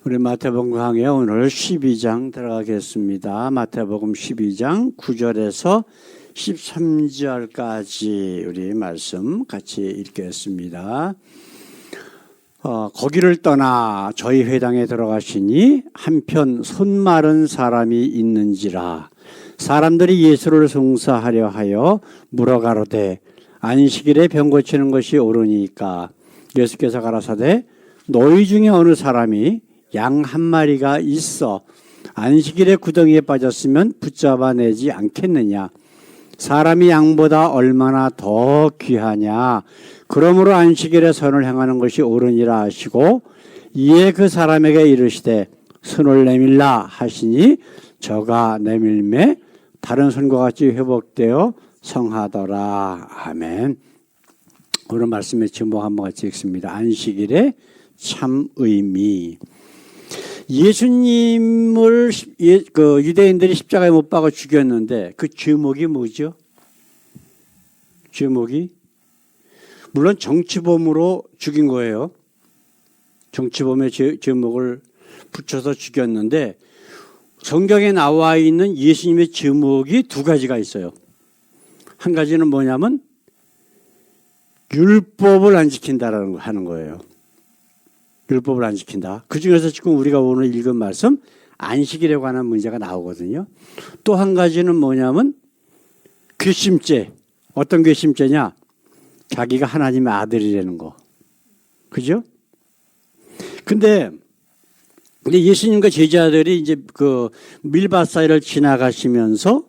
우리 마태복음 강해 오늘 12장 들어가겠습니다. 마태복음 12장 9절에서 13절까지 우리 말씀 같이 읽겠습니다. 거기를 떠나 저희 회당에 들어가시니 한편 손 마른 사람이 있는지라. 사람들이 예수를 송사하려 하여 물어가로되 안식일에 병 고치는 것이 옳으니까. 예수께서 가라사대 너희 중에 어느 사람이 양 한 마리가 있어 안식일에 구덩이에 빠졌으면 붙잡아내지 않겠느냐. 사람이 양보다 얼마나 더 귀하냐. 그러므로 안식일에 선을 행하는 것이 옳으니라 하시고 이에 그 사람에게 이르시되 손을 내밀라 하시니 저가 내밀매 다른 손과 같이 회복되어 성하더라. 아멘. 오늘 말씀의 제목 한번 같이 읽습니다. 안식일의 참 의미. 예수님을 유대인들이 십자가에 못 박아 죽였는데 그 제목이 뭐죠? 제목이 물론 정치범으로 죽인 거예요. 정치범의 제목을 붙여서 죽였는데 성경에 나와 있는 예수님의 제목이 두 가지가 있어요. 한 가지는 뭐냐면 율법을 안 지킨다라는 거 하는 거예요. 율법을 안 지킨다. 그 중에서 지금 우리가 오늘 읽은 말씀 안식일에 관한 문제가 나오거든요. 또 한 가지는 뭐냐면 괘씸죄. 어떤 괘씸죄냐? 자기가 하나님의 아들이라는 거. 그죠? 근데 예수님과 제자들이 이제 그 밀밭 사이를 지나가시면서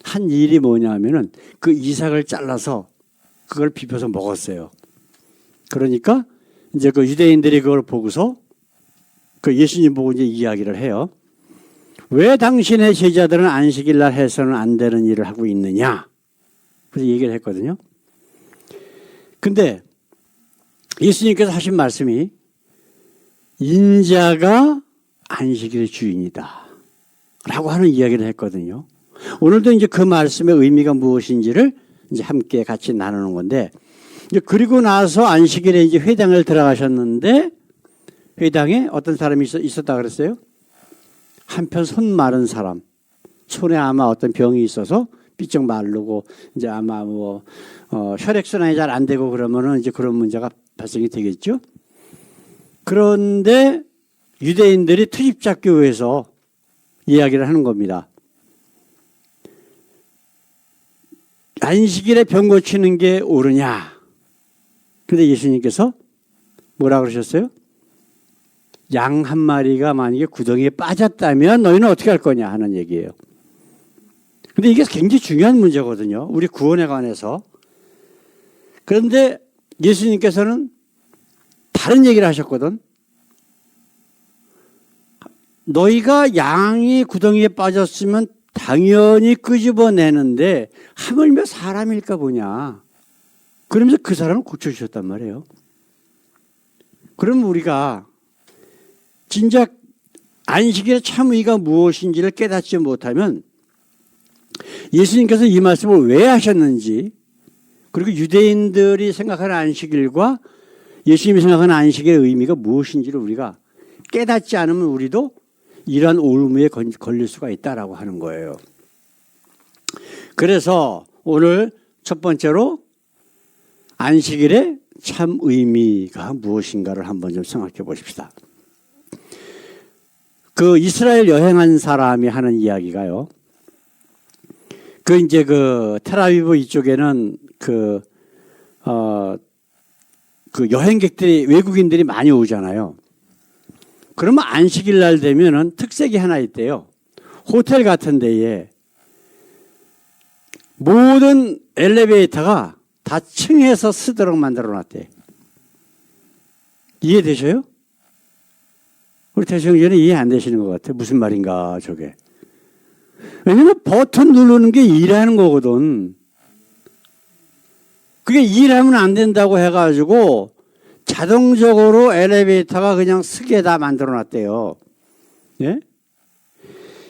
한 일이 뭐냐면은 그 이삭을 잘라서 그걸 비벼서 먹었어요. 그러니까 이제 그 유대인들이 그걸 보고서 그 예수님 보고 이제 이야기를 해요. 왜 당신의 제자들은 안식일 날 해서는 안 되는 일을 하고 있느냐? 그래서 얘기를 했거든요. 근데 예수님께서 하신 말씀이 인자가 안식일의 주인이다 라고 하는 이야기를 했거든요. 오늘도 이제 그 말씀의 의미가 무엇인지를 이제 함께 같이 나누는 건데, 이제 그리고 나서 안식일에 이제 회당을 들어가셨는데, 회당에 어떤 사람이 있었다 그랬어요? 한편 손 마른 사람. 손에 아마 어떤 병이 있어서 삐쩍 마르고, 이제 아마 혈액순환이 잘 안 되고 그러면은 이제 그런 문제가 발생이 되겠죠? 그런데 유대인들이 투집작교에서 이야기를 하는 겁니다. 안식일에 병 고치는 게 옳으냐? 근데 예수님께서 뭐라 그러셨어요? 양 한 마리가 만약에 구덩이에 빠졌다면 너희는 어떻게 할 거냐 하는 얘기예요. 근데 이게 굉장히 중요한 문제거든요. 우리 구원에 관해서. 그런데 예수님께서는 다른 얘기를 하셨거든. 너희가 양이 구덩이에 빠졌으면 당연히 끄집어내는데 하물며 사람일까 보냐. 그러면서 그 사람을 고쳐주셨단 말이에요. 그럼 우리가 진짜 안식일의 참 의미가 무엇인지를 깨닫지 못하면 예수님께서 이 말씀을 왜 하셨는지, 그리고 유대인들이 생각하는 안식일과 예수님이 생각하는 안식일의 의미가 무엇인지를 우리가 깨닫지 않으면 우리도 이러한 오류에 걸릴 수가 있다라고 하는 거예요. 그래서 오늘 첫 번째로 안식일의 참 의미가 무엇인가를 한번 좀 생각해 보십시다. 그 이스라엘 여행한 사람이 하는 이야기가요. 이제 텔아비브 이쪽에는 그 여행객들이, 외국인들이 많이 오잖아요. 그러면 안식일 날 되면은 특색이 하나 있대요. 호텔 같은 데에 모든 엘리베이터가 다 층에서 쓰도록 만들어 놨대. 이해되셔요? 우리 대성전은 이해 안 되시는 것 같아요. 무슨 말인가 저게. 왜냐면 버튼 누르는 게 일하는 거거든. 그게 일하면 안 된다고 해가지고 자동적으로 엘리베이터가 그냥 쓰게 다 만들어 놨대요. 예?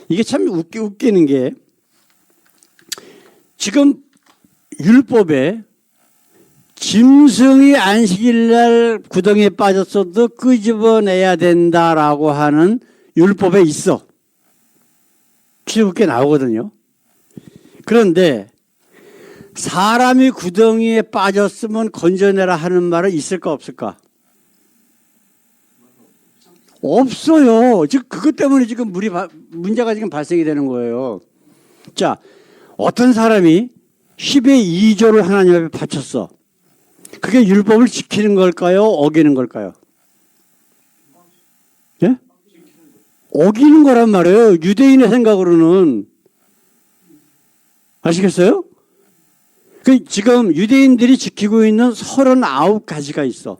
이게 참 웃기는 게 지금 율법에 짐승이 안식일 날 구덩이에 빠졌어도 끄집어내야 된다라고 하는 율법에 있어. 출애굽기에 나오거든요. 그런데 사람이 구덩이에 빠졌으면 건져내라 하는 말은 있을까 없을까? 없어요. 즉 그것 때문에 지금 문제가 지금 발생이 되는 거예요. 자, 어떤 사람이 10의 2조를 하나님 앞에 바쳤어. 그게 율법을 지키는 걸까요? 어기는 걸까요? 예? 어기는 거란 말이에요. 유대인의 생각으로는. 아시겠어요? 지금 유대인들이 지키고 있는 39가지가 있어.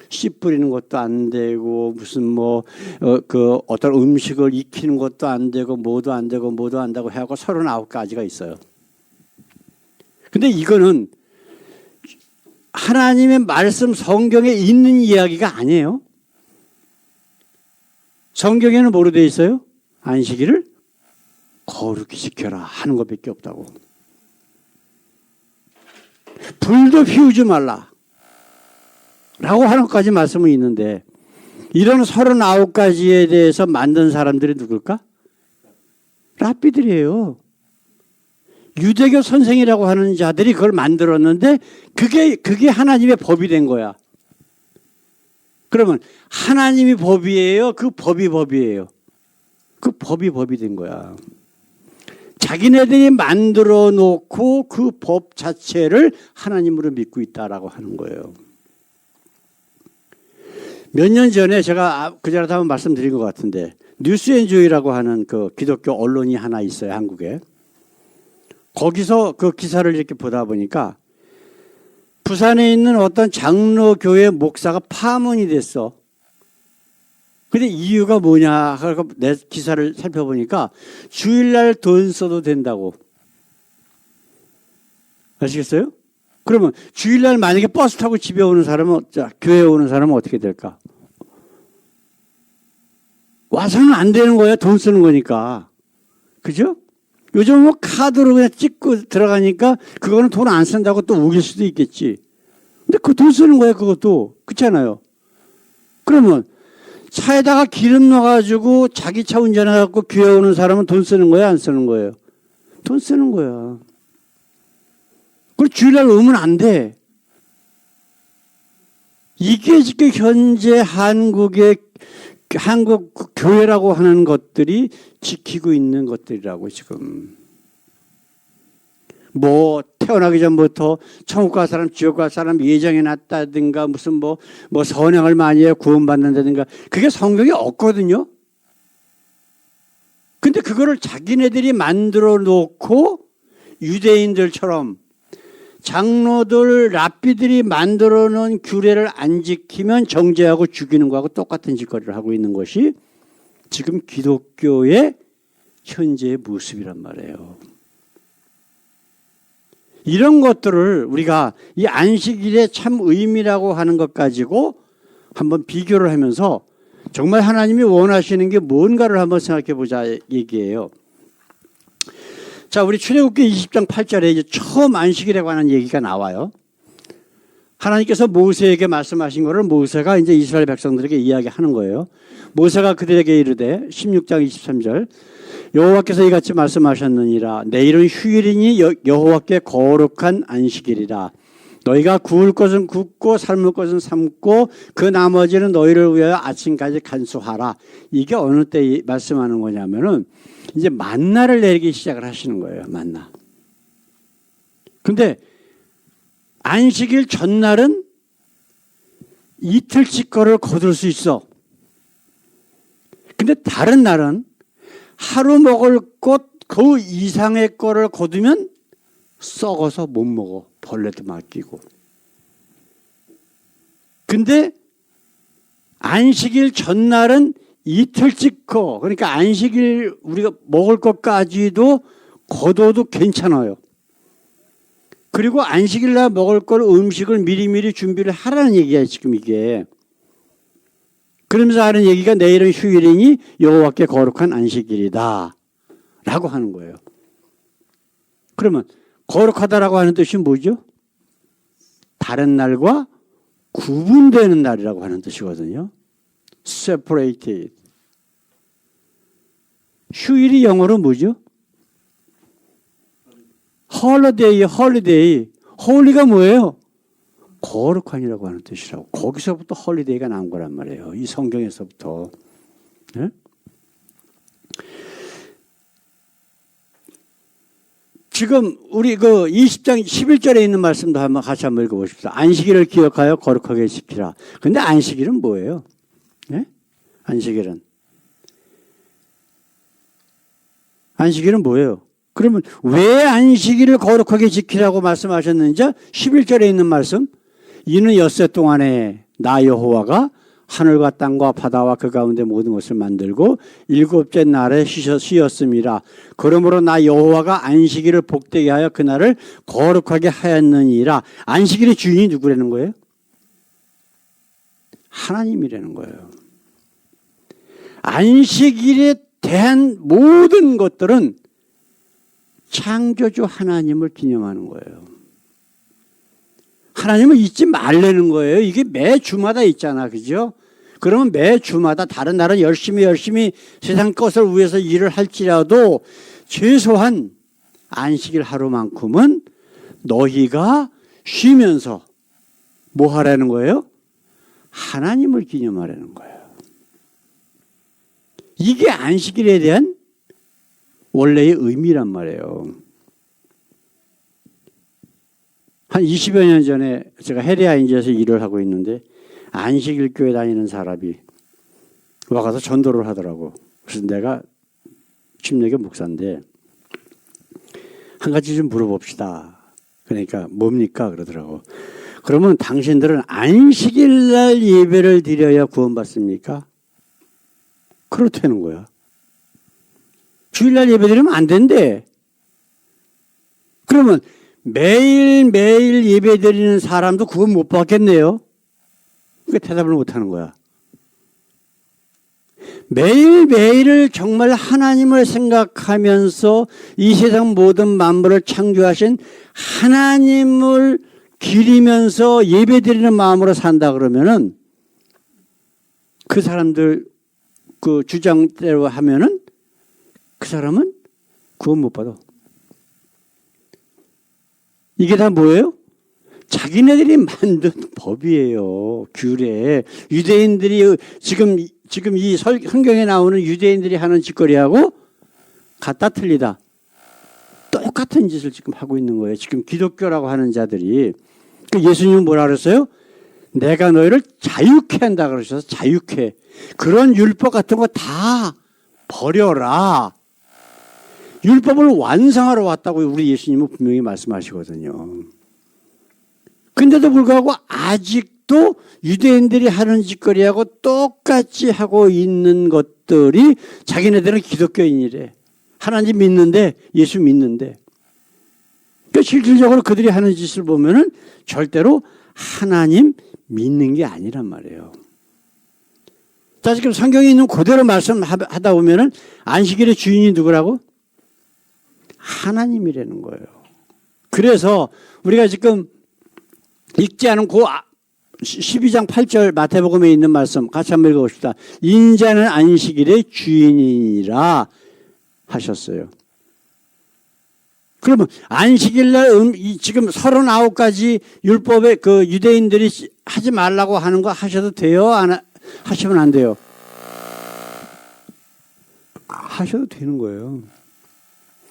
씨 뿌리는 것도 안 되고, 무슨 어떤 음식을 익히는 것도 안 되고, 뭐도 안 되고, 뭐도 안 되고 해갖고 39가지가 있어요. 근데 이거는 하나님의 말씀 성경에 있는 이야기가 아니에요. 성경에는 뭐로 되어 있어요? 안식일을 거룩히 지켜라 하는 것밖에 없다고. 불도 피우지 말라 라고 하는 것까지 말씀은 있는데, 이런 39가지에 대해서 만든 사람들이 누굴까? 랍비들이에요. 유대교 선생이라고 하는 자들이 그걸 만들었는데 그게 하나님의 법이 된 거야. 그러면 하나님이 법이에요? 그 법이 법이에요? 그 법이 법이 된 거야. 자기네들이 만들어 놓고 그 법 자체를 하나님으로 믿고 있다라고 하는 거예요. 몇 년 전에 제가 그 전에도 한번 말씀드린 것 같은데, 뉴스앤조이라고 하는 그 기독교 언론이 하나 있어요, 한국에. 거기서 그 기사를 이렇게 보다 보니까 부산에 있는 어떤 장로교회 목사가 파문이 됐어. 근데 이유가 뭐냐? 그래서 내 기사를 살펴보니까 주일날 돈 써도 된다고. 아시겠어요? 그러면 주일날 만약에 버스 타고 집에 오는 사람은, 교회에 오는 사람은 어떻게 될까? 와서는 안 되는 거야. 돈 쓰는 거니까. 그죠? 요즘 카드로 그냥 찍고 들어가니까 그거는 돈 안 쓴다고 또 우길 수도 있겠지. 근데 그 돈 쓰는 거야, 그것도. 그렇잖아요. 그러면 차에다가 기름 넣어가지고 자기 차 운전해갖고 교회 오는 사람은 돈 쓰는 거야, 안 쓰는 거예요? 돈 쓰는 거야. 그리고 주일날 오면 안 돼. 이게 지금 현재 한국 교회라고 하는 것들이 지키고 있는 것들이라고 지금. 태어나기 전부터 천국 갈 사람, 지옥 갈 사람 예정해 놨다든가, 무슨 선행을 많이 해 구원받는다든가, 그게 성경에 없거든요. 근데 그거를 자기네들이 만들어 놓고 유대인들처럼 장로들, 랍비들이 만들어 놓은 규례를 안 지키면 정죄하고 죽이는 거하고 똑같은 짓거리를 하고 있는 것이 지금 기독교의 현재의 모습이란 말이에요. 이런 것들을 우리가 이 안식일의 참 의미라고 하는 것 가지고 한번 비교를 하면서 정말 하나님이 원하시는 게 뭔가를 한번 생각해 보자 얘기예요. 자, 우리 출애굽기 20장 8절에 이제 처음 안식일에 관한 얘기가 나와요. 하나님께서 모세에게 말씀하신 것을 모세가 이제 이스라엘 백성들에게 이야기하는 거예요. 모세가 그들에게 이르되 16장 23절, 여호와께서 이같이 말씀하셨느니라. 내일은 휴일이니 여호와께 거룩한 안식일이라. 너희가 구울 것은 굽고 삶을 것은 삶고 그 나머지는 너희를 위하여 아침까지 간수하라. 이게 어느 때 말씀하는 거냐면은 이제 만나를 내리기 시작을 하시는 거예요. 만나. 근데 안식일 전날은 이틀치 거를 거둘 수 있어. 근데 다른 날은 하루 먹을 것 그 이상의 거를 거두면 썩어서 못 먹어. 벌레도 맡기고. 근데 안식일 전날은 이틀치 거, 그러니까 안식일 우리가 먹을 것까지도 거둬도 괜찮아요. 그리고 안식일 날 먹을 걸 음식을 미리미리 준비를 하라는 얘기야, 지금 이게. 그러면서 하는 얘기가 내일은 휴일이니 여호와께 거룩한 안식일이다 라고 하는 거예요. 그러면 거룩하다라고 하는 뜻이 뭐죠? 다른 날과 구분되는 날이라고 하는 뜻이거든요. separated. 휴일이 영어로 뭐죠? holiday. 홀리가 뭐예요? 거룩한이라고 하는 뜻이라고. 거기서부터 홀리데이가 나온 거란 말이에요. 이 성경에서부터. 네? 지금 우리 그 20장 11절에 있는 말씀도 한번 같이 한번 읽어보십시오. 안식일을 기억하여 거룩하게 지키라. 근데 안식일은 뭐예요? 네? 안식일은 뭐예요? 그러면 왜 안식일을 거룩하게 지키라고 말씀하셨는지 11절에 있는 말씀, 이는 엿새 동안에 나 여호와가 하늘과 땅과 바다와 그 가운데 모든 것을 만들고 일곱째 날에 쉬었음이라. 그러므로 나 여호와가 안식일을 복되게 하여 그날을 거룩하게 하였느니라. 안식일의 주인이 누구라는 거예요? 하나님이라는 거예요. 안식일에 대한 모든 것들은 창조주 하나님을 기념하는 거예요. 하나님을 잊지 말라는 거예요. 이게 매 주마다 있잖아. 그죠? 그러면 매 주마다 다른 날은 열심히 세상 것을 위해서 일을 할지라도 최소한 안식일 하루만큼은 너희가 쉬면서 뭐 하라는 거예요? 하나님을 기념하라는 거예요. 이게 안식일에 대한 원래의 의미란 말이에요. 한 20여 년 전에 제가 헤리아인지에서 일을 하고 있는데 안식일 교회 다니는 사람이 와가서 전도를 하더라고. 그래서 내가 침례교 목사인데 한 가지 좀 물어봅시다. 그러니까 뭡니까? 그러더라고. 그러면 당신들은 안식일 날 예배를 드려야 구원받습니까? 그렇다는 거야. 주일날 예배 드리면 안 된대. 그러면 매일매일 예배 드리는 사람도 그건 못 받겠네요. 그러니까 대답을 못 하는 거야. 매일매일을 정말 하나님을 생각하면서 이 세상 모든 만물을 창조하신 하나님을 기리면서 예배 드리는 마음으로 산다 그러면은 그 사람들 그 주장대로 하면은 그 사람은 구원 못 받아. 이게 다 뭐예요? 자기네들이 만든 법이에요. 규례. 유대인들이 지금 이 성경에 나오는 유대인들이 하는 짓거리하고 같다 틀리다. 똑같은 짓을 지금 하고 있는 거예요. 지금 기독교라고 하는 자들이. 예수님은 뭐라 그랬어요? 내가 너희를 자유케 한다 그러셔서 자유케. 그런 율법 같은 거 다 버려라. 율법을 완성하러 왔다고 우리 예수님은 분명히 말씀하시거든요. 근데도 불구하고 아직도 유대인들이 하는 짓거리하고 똑같이 하고 있는 것들이 자기네들은 기독교인이래. 하나님 믿는데, 예수 믿는데. 그러니까 실질적으로 그들이 하는 짓을 보면은 절대로 하나님 믿는 게 아니란 말이에요. 자, 지금 성경에 있는 그대로 말씀하다 보면은 안식일의 주인이 누구라고? 하나님이라는 거예요. 그래서 우리가 지금 읽지 않은 그 12장 8절 마태복음에 있는 말씀 같이 한번 읽어봅시다. 인자는 안식일의 주인이라 하셨어요. 그러면 안식일날 지금 39가지 율법에 그 유대인들이 하지 말라고 하는 거 하셔도 돼요? 하시면 안 돼요? 하셔도 되는 거예요.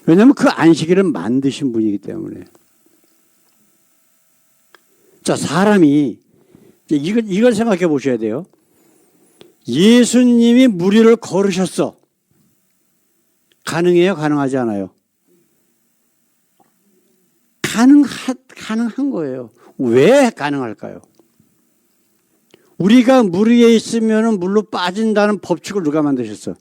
왜냐하면 그 안식일을 만드신 분이기 때문에. 자, 사람이 이걸 생각해 보셔야 돼요. 예수님이 무리를 걸으셨어. 가능해요? 가능하지 않아요? 가능한 거예요. 왜 가능할까요? 우리가 물 위에 있으면 물로 빠진다는 법칙을 누가 만드셨어?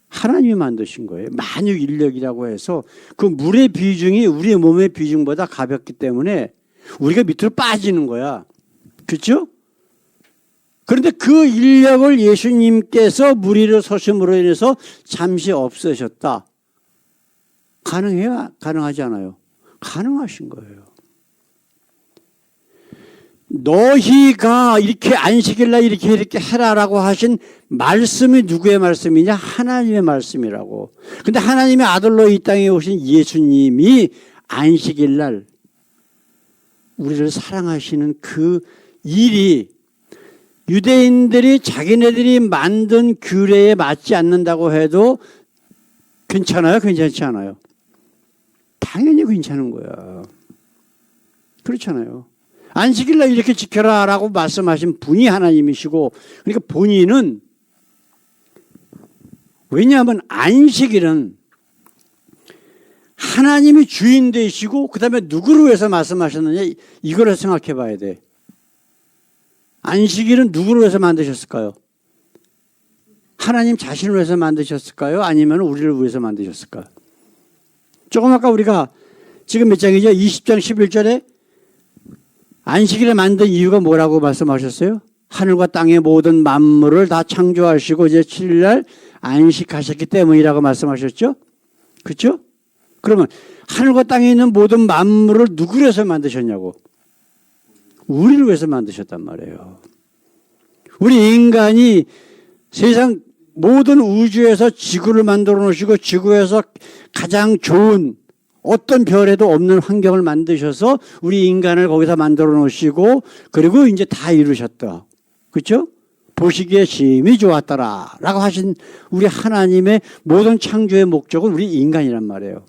하나님이 만드신 거예요. 만유 인력이라고 해서 그 물의 비중이 우리의 몸의 비중보다 가볍기 때문에 우리가 밑으로 빠지는 거야. 그렇죠? 그런데 그 인력을 예수님께서 물 위로 서심으로 인해서 잠시 없애셨다. 가능해요? 가능하지 않아요? 가능하신 거예요. 너희가 이렇게 안식일날 이렇게 해라라고 하신 말씀이 누구의 말씀이냐? 하나님의 말씀이라고. 근데 하나님의 아들로 이 땅에 오신 예수님이 안식일날 우리를 사랑하시는 그 일이 유대인들이 자기네들이 만든 규례에 맞지 않는다고 해도 괜찮아요? 괜찮지 않아요? 당연히 괜찮은 거야. 그렇잖아요. 안식일날 이렇게 지켜라 라고 말씀하신 분이 하나님이시고, 그러니까 본인은, 왜냐하면 안식일은 하나님이 주인 되시고 그 다음에 누구를 위해서 말씀하셨느냐, 이걸 생각해 봐야 돼. 안식일은 누구를 위해서 만드셨을까요? 하나님 자신을 위해서 만드셨을까요? 아니면 우리를 위해서 만드셨을까요? 조금 아까 우리가 지금 몇 장이죠? 20장 11절에 안식일을 만든 이유가 뭐라고 말씀하셨어요? 하늘과 땅의 모든 만물을 다 창조하시고 이제 7일날 안식하셨기 때문이라고 말씀하셨죠? 그렇죠? 그러면 하늘과 땅에 있는 모든 만물을 누구를 위해서 만드셨냐고? 우리를 위해서 만드셨단 말이에요. 우리 인간이 세상 모든 우주에서 지구를 만들어 놓으시고 지구에서 가장 좋은 어떤 별에도 없는 환경을 만드셔서 우리 인간을 거기서 만들어 놓으시고 그리고 이제 다 이루셨다. 그렇죠? 보시기에 심히 좋았더라 라고 하신 우리 하나님의 모든 창조의 목적은 우리 인간이란 말이에요.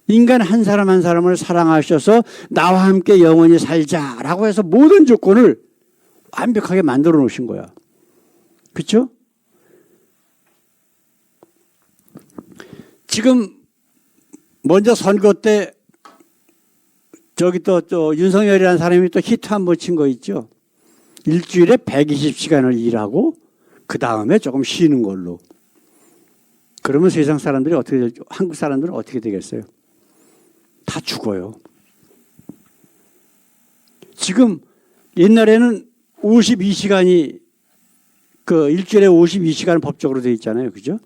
인간 한 사람 한 사람을 사랑하셔서 나와 함께 영원히 살자라고 해서 모든 조건을 완벽하게 만들어 놓으신 거야. 그렇죠? 지금 먼저 선거 때 저기 또 윤석열이라는 사람이 또 히트 한 번 친 거 있죠. 일주일에 120시간을 일하고 그 다음에 조금 쉬는 걸로. 그러면 세상 사람들이 어떻게 될지, 한국 사람들은 어떻게 되겠어요? 다 죽어요. 지금 옛날에는 52시간이 그 일주일에 52시간 법적으로 되어 있잖아요. 그죠?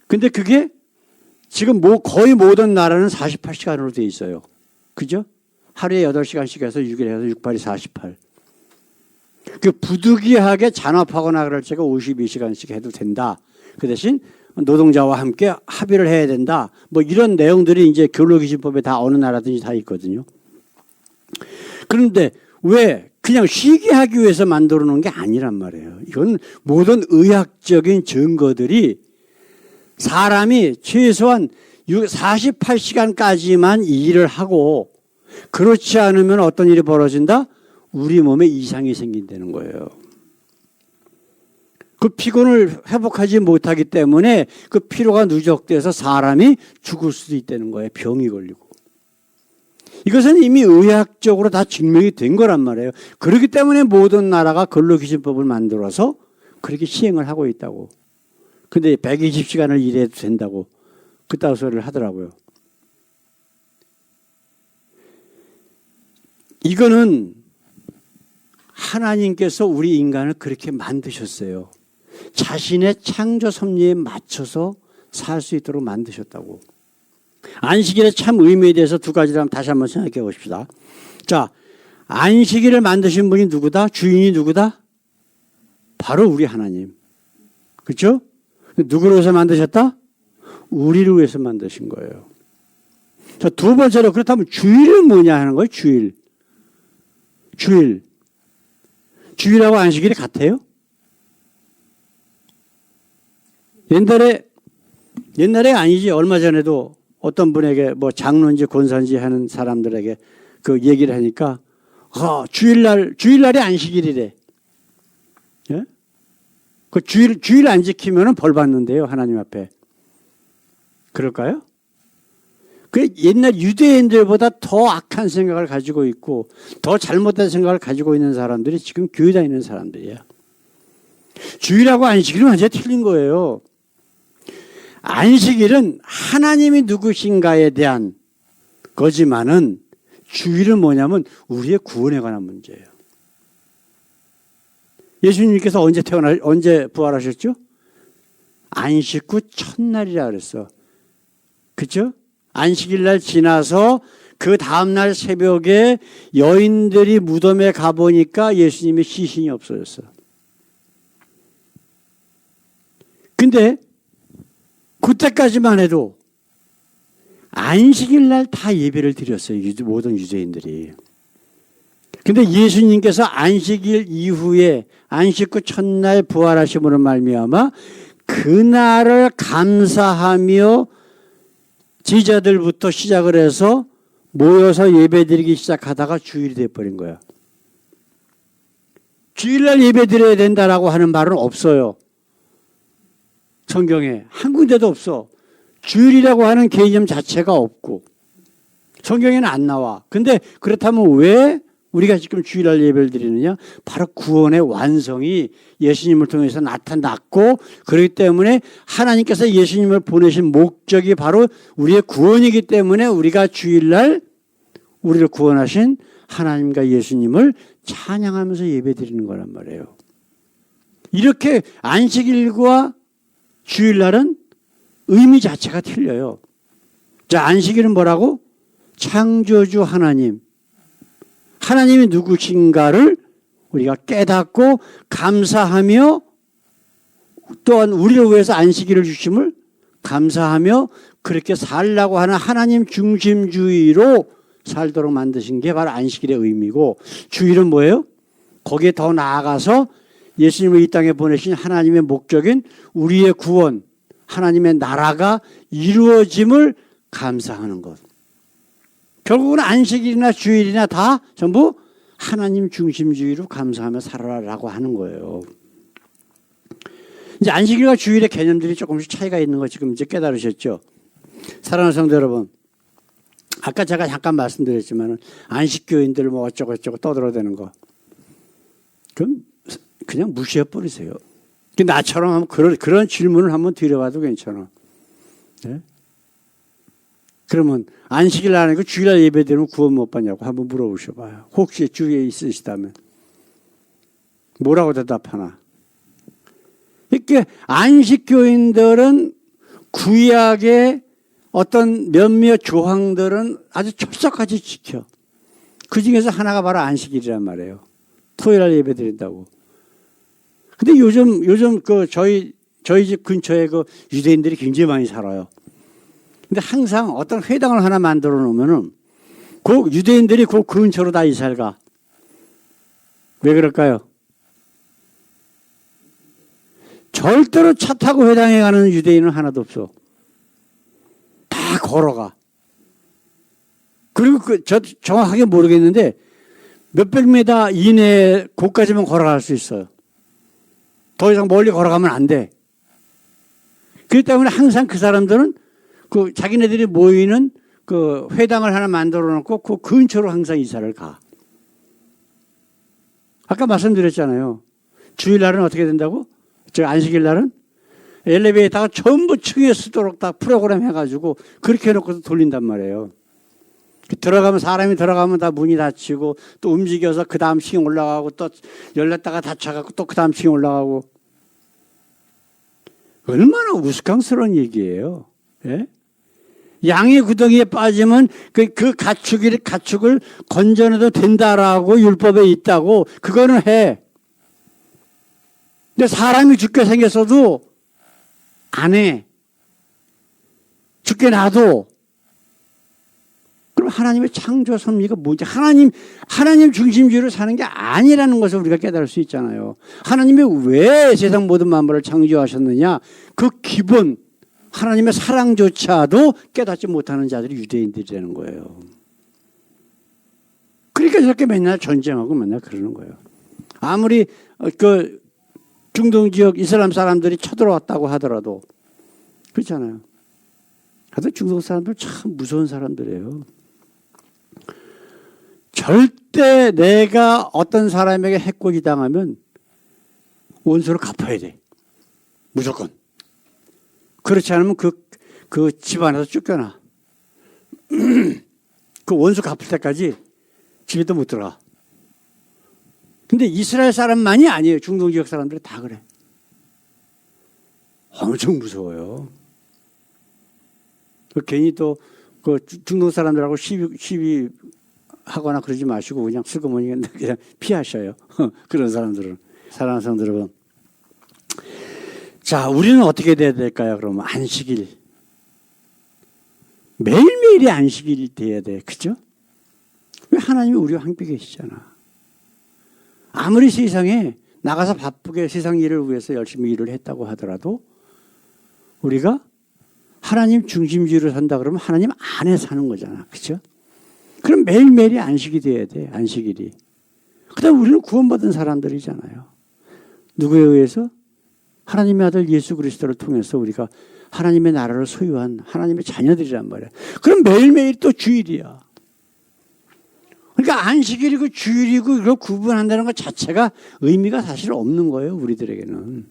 근데 그게 지금 거의 모든 나라는 48시간으로 되어 있어요. 그죠? 하루에 8시간씩 해서 6일 해서 6, 8이 48. 그 부득이하게 잔업하거나 그럴 때가 52시간씩 해도 된다. 그 대신 노동자와 함께 합의를 해야 된다. 뭐 이런 내용들이 이제 근로기준법에 다 어느 나라든지 다 있거든요. 그런데 왜 그냥 쉬게 하기 위해서 만들어 놓은 게 아니란 말이에요. 이건 모든 의학적인 증거들이 사람이 최소한 48시간까지만 일을 하고 그렇지 않으면 어떤 일이 벌어진다? 우리 몸에 이상이 생긴다는 거예요. 그 피곤을 회복하지 못하기 때문에 그 피로가 누적돼서 사람이 죽을 수도 있다는 거예요. 병이 걸리고. 이것은 이미 의학적으로 다 증명이 된 거란 말이에요. 그렇기 때문에 모든 나라가 근로기준법을 만들어서 그렇게 시행을 하고 있다고. 근데 120시간을 일해도 된다고 그따위 소리를 하더라고요. 이거는 하나님께서 우리 인간을 그렇게 만드셨어요. 자신의 창조 섭리에 맞춰서 살 수 있도록 만드셨다고. 안식일의 참 의미에 대해서 두 가지를 다시 한번 생각해 봅시다. 자, 안식일을 만드신 분이 누구다? 주인이 누구다? 바로 우리 하나님. 그렇죠? 누구를 위해서 만드셨다? 우리를 위해서 만드신 거예요. 자, 두 번째로 그렇다면 주일은 뭐냐 하는 거예요. 주일. 주일하고 안식일이 같아요? 옛날에 아니지. 얼마 전에도 어떤 분에게 뭐 장로인지 권사인지 하는 사람들에게 그 얘기를 하니까 주일날이 안식일이래. 예? 그 주일 안 지키면은 벌 받는데요. 하나님 앞에. 그럴까요? 그 옛날 유대인들보다 더 악한 생각을 가지고 있고 더 잘못된 생각을 가지고 있는 사람들이 지금 교회 다니는 사람들이야. 주일하고 안식일은 완전히 틀린 거예요. 안식일은 하나님이 누구신가에 대한 거지만은 주일은 뭐냐면 우리의 구원에 관한 문제예요. 예수님께서 언제 부활하셨죠? 안식 후 첫날이라 그랬어. 그렇죠? 안식일 날 지나서 그 다음날 새벽에 여인들이 무덤에 가보니까 예수님의 시신이 없어졌어요. 근데 그때까지만 해도 안식일 날 다 예배를 드렸어요. 모든 유대인들이. 근데 예수님께서 안식일 이후에 안식 후 첫날 부활하심으로 말미암아 그날을 감사하며 제자들부터 시작을 해서 모여서 예배드리기 시작하다가 주일이 돼버린 거예요. 주일날 예배드려야 된다라고 하는 말은 없어요. 성경에 한 군데도 없어. 주일이라고 하는 개념 자체가 없고 성경에는 안 나와. 근데 그렇다면 왜 우리가 지금 주일날 예배를 드리느냐? 바로 구원의 완성이 예수님을 통해서 나타났고 그렇기 때문에 하나님께서 예수님을 보내신 목적이 바로 우리의 구원이기 때문에 우리가 주일날 우리를 구원하신 하나님과 예수님을 찬양하면서 예배드리는 거란 말이에요. 이렇게 안식일과 주일날은 의미 자체가 틀려요. 자, 안식일은 뭐라고? 창조주 하나님. 하나님이 누구신가를 우리가 깨닫고 감사하며 또한 우리를 위해서 안식일을 주심을 감사하며 그렇게 살라고 하는 하나님 중심주의로 살도록 만드신 게 바로 안식일의 의미고 주일은 뭐예요? 거기에 더 나아가서 예수님을 이 땅에 보내신 하나님의 목적인 우리의 구원, 하나님의 나라가 이루어짐을 감사하는 것. 결국은 안식일이나 주일이나 다 전부 하나님 중심주의로 감사하며 살아라라고 하는 거예요. 이제 안식일과 주일의 개념들이 조금씩 차이가 있는 거 지금 이제 깨달으셨죠? 사랑하는 성도 여러분, 아까 제가 잠깐 말씀드렸지만 안식교인들 뭐 어쩌고저쩌고 떠들어대는 거. 그럼 그냥 무시해버리세요. 나처럼 그런 질문을 한번 드려봐도 괜찮아. 네? 그러면 안식일 안 하고 주일날 예배드리면 구원 못 받냐고 한번 물어보셔봐요. 혹시 주위에 있으시다면. 뭐라고 대답하나. 이렇게 안식교인들은 구약의 어떤 몇몇 조항들은 아주 철저하게 지켜. 그 중에서 하나가 바로 안식일이란 말이에요. 토요일날 예배드린다고. 근데 요즘 저희 집 근처에 그 유대인들이 굉장히 많이 살아요. 근데 항상 어떤 회당을 하나 만들어 놓으면은 그 유대인들이 그 근처로 다 이사를 가. 왜 그럴까요? 절대로 차 타고 회당에 가는 유대인은 하나도 없어. 다 걸어가. 그리고 저 정확하게 모르겠는데 몇백 미터 이내에 곳까지만 걸어갈 수 있어요. 더 이상 멀리 걸어가면 안 돼. 그렇기 때문에 항상 그 사람들은 그 자기네들이 모이는 그 회당을 하나 만들어 놓고 그 근처로 항상 이사를 가. 아까 말씀드렸잖아요. 주일날은 어떻게 된다고? 저 안식일 날은 엘리베이터가 전부 층에 쓰도록 다 프로그램 해가지고 그렇게 해놓고서 돌린단 말이에요. 사람이 들어가면 다 문이 닫히고 또 움직여서 그 다음 층에 올라가고 또 열렸다가 닫혀가고 또 그 다음 층에 올라가고. 얼마나 우스꽝스러운 얘기예요. 예? 양의 구덩이에 빠지면 그 가축을 건져내도 된다라고 율법에 있다고 그거는 해. 근데 사람이 죽게 생겼어도 안 해. 죽게 놔도. 그럼 하나님의 창조 섭리가 뭐지? 하나님 중심주의로 사는 게 아니라는 것을 우리가 깨달을 수 있잖아요. 하나님이 왜 세상 모든 만물을 창조하셨느냐? 그 기본 하나님의 사랑조차도 깨닫지 못하는 자들이 유대인들이라는 거예요. 그러니까 저렇게 맨날 전쟁하고 맨날 그러는 거예요. 아무리 그 중동 지역 이슬람 사람들이 쳐들어왔다고 하더라도 그렇잖아요. 하여튼 중동 사람들 참 무서운 사람들이에요. 절대 내가 어떤 사람에게 해코지 당하면 원수를 갚아야 돼. 무조건. 그렇지 않으면 그 집안에서 쫓겨나. 그 원수 갚을 때까지 집에도 못 들어가. 근데 이스라엘 사람만이 아니에요. 중동 지역 사람들이 다 그래. 엄청 무서워요. 괜히 또 그 중동 사람들하고 시비 하거나 그러지 마시고 그냥 슬그머니 그냥 피하셔요. 그런 사람들은. 사랑하는 성도 여러분. 자, 우리는 어떻게 돼야 될까요? 그러면 안식일. 매일매일이 안식일이 돼야 돼. 그죠? 왜 하나님이 우리와 함께 계시잖아. 아무리 세상에 나가서 바쁘게 세상 일을 위해서 열심히 일을 했다고 하더라도 우리가 하나님 중심주의로 산다 그러면 하나님 안에 사는 거잖아. 그죠? 그럼 매일매일이 안식이 돼야 돼. 안식일이. 그다음 우리는 구원받은 사람들이잖아요. 누구에 의해서? 하나님의 아들 예수 그리스도를 통해서 우리가 하나님의 나라를 소유한 하나님의 자녀들이란 말이야. 그럼 매일매일 또 주일이야. 그러니까 안식일이고 주일이고 이걸 구분한다는 것 자체가 의미가 사실 없는 거예요. 우리들에게는.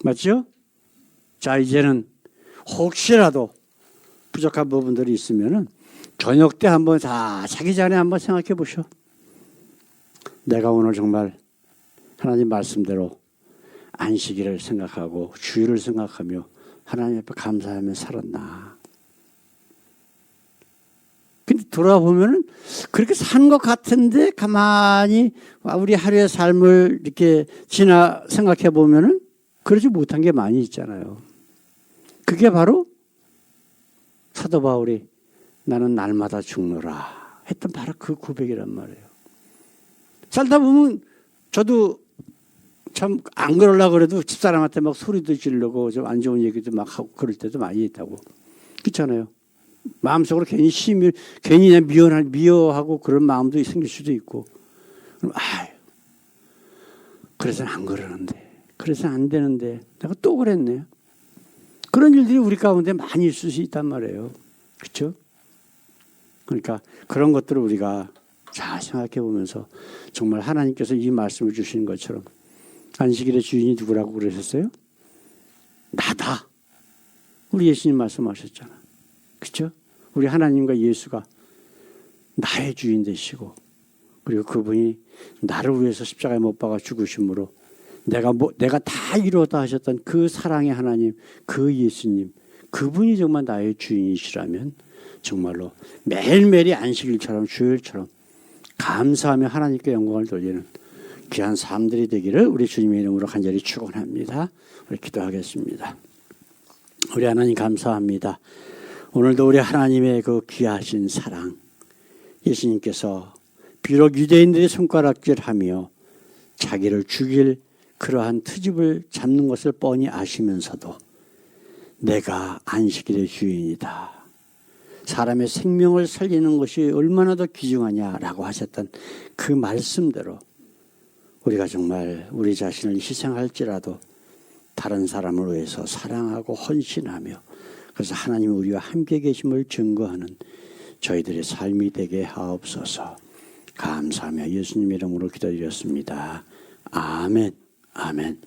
맞죠? 자, 이제는 혹시라도 부족한 부분들이 있으면은 저녁 때 한번 다 자기 전에 한번 생각해 보셔. 내가 오늘 정말 하나님 말씀대로 안식일을 생각하고 주일을 생각하며 하나님 앞에 감사하며 살았나. 근데 돌아보면은 그렇게 산 것 같은데 가만히 우리 하루의 삶을 이렇게 생각해 보면은 그러지 못한 게 많이 있잖아요. 그게 바로 사도 바울이 나는 날마다 죽노라 했던 바로 그 고백이란 말이에요. 살다 보면 저도 참 안 그러려고 그래도 집사람한테 막 소리도 지르고 좀 안 좋은 얘기도 막 하고 그럴 때도 많이 있다고. 그렇잖아요. 마음속으로 괜히 괜히 그냥 미워하고 그런 마음도 생길 수도 있고. 그럼 그래서는 안 그러는데, 그래서는 안 되는데 내가 또 그랬네. 그런 일들이 우리 가운데 많이 있을 수 있단 말이에요. 그렇죠? 그러니까 그런 것들을 우리가 잘 생각해 보면서 정말 하나님께서 이 말씀을 주신 것처럼 안식일의 주인이 누구라고 그러셨어요? 나다. 우리 예수님 말씀하셨잖아. 그렇죠? 우리 하나님과 예수가 나의 주인 되시고 그리고 그분이 나를 위해서 십자가에 못 박아 죽으심으로 내가 다 이루었다 하셨던 그 사랑의 하나님, 그 예수님, 그분이 정말 나의 주인이시라면 정말로 매일매일이 안식일처럼 주일처럼 감사하며 하나님께 영광을 돌리는 귀한 삶들이 되기를 우리 주님의 이름으로 간절히 축원합니다. 우리 기도하겠습니다. 우리 하나님 감사합니다. 오늘도 우리 하나님의 그 귀하신 사랑, 예수님께서 비록 유대인들이 손가락질하며 자기를 죽일 그러한 트집을 잡는 것을 뻔히 아시면서도 내가 안식일의 주인이다. 사람의 생명을 살리는 것이 얼마나 더 귀중하냐라고 하셨던 그 말씀대로 우리가 정말 우리 자신을 희생할지라도 다른 사람을 위해서 사랑하고 헌신하며 그래서 하나님이 우리와 함께 계심을 증거하는 저희들의 삶이 되게 하옵소서. 감사하며 예수님 이름으로 기도드렸습니다. 아멘. 아멘.